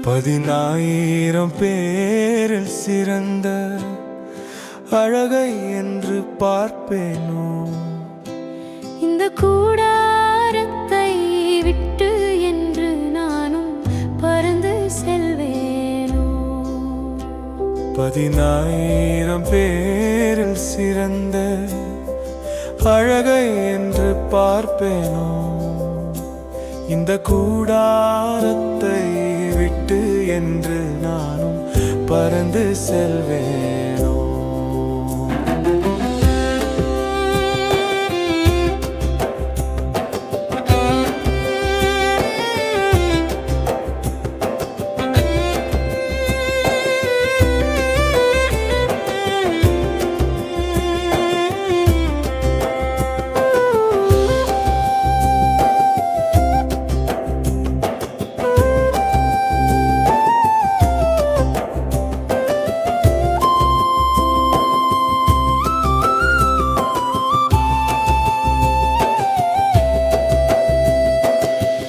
பதினாயிரம் பேரில் சிறந்த அழகை என்று பார்ப்பேனோ? இந்த கூடாரத்தை விட்டு என்று நானும் பறந்து செல்வேனோ? பதினாயிரம் பேரில் சிறந்த அழகை என்று பார்ப்பேனோ? இந்த கூடாரத்தை விட்டு என்று நானும் பறந்து செல்வேனோ?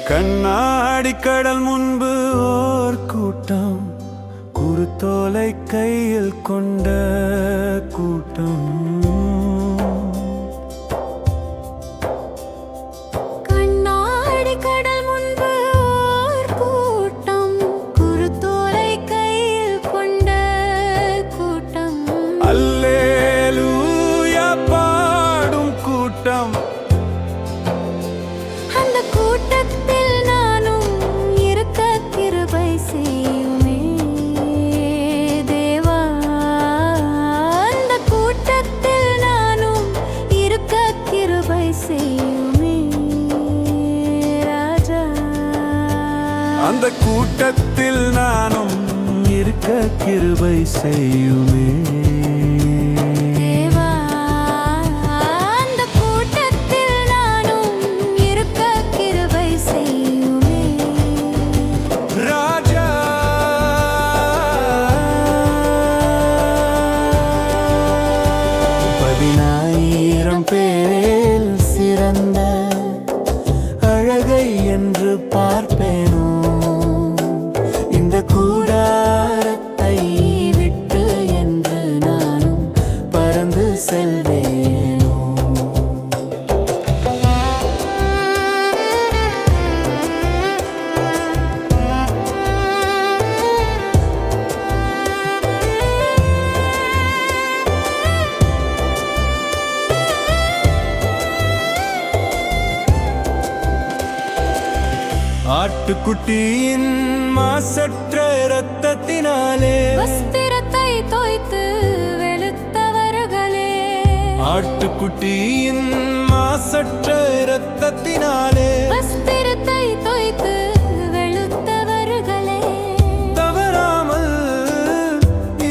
கண்ணாடி கடல் முன்பு ஓர் கூட்டம், குருத்தோலை கையில் கொண்ட கூட்டம். கண்ணாடி கடல் முன்பு ஓர் கூட்டம், குருத்தோலை கையில் கொண்ட கூட்டம். அல்லேலூயா பாடும் கூட்டம். அந்த கூட்டத்தில் நானும் இருக்க கிருபை செய்யுமே தேவா. அந்த கூட்டத்தில் நானும் இருக்க கிருபை செய்யுமே ராஜா. அந்த கூட்டத்தில் நானும் இருக்க கிருபை செய்யுமே தேவா. அந்த கூட்டத்தில் நானும் இருக்க கிருபை செய்யுமே ராஜா. பதினாயிரம் பேரில் சிறந்த அழகை என்று பார்ப்பேனோ? இந்த கூடாரத்தை விட்டு என்று நானும் பறந்து செல்வேனோ? ஆட்டுக்குட்டியின் மாசற்ற இரத்தத்தினாலே வஸ்திரத்தை தோய்த்து வெளுத்தவர்களே. ஆட்டுக்குட்டியின் மாசற்ற இரத்தத்தினாலே வஸ்திரத்தை தோய்த்து வெளுத்தவர்களே. தவறாமல்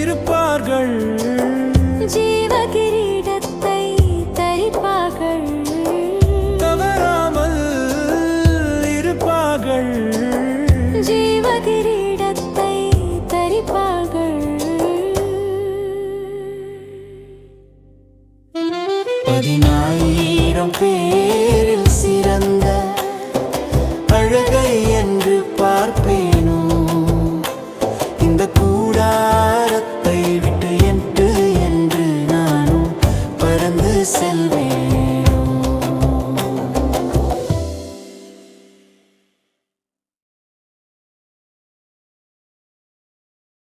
இருப்பார்கள், ஜீவ கிரீடத்தை தரிப்பார்கள். தவறாமல் இருப்பார்கள், ஜீவ கிரீடத்தை தரிப்பார்கள். பதினாயிரம் பேரில் சிறந்த அழகை என்று பார்ப்பேன்.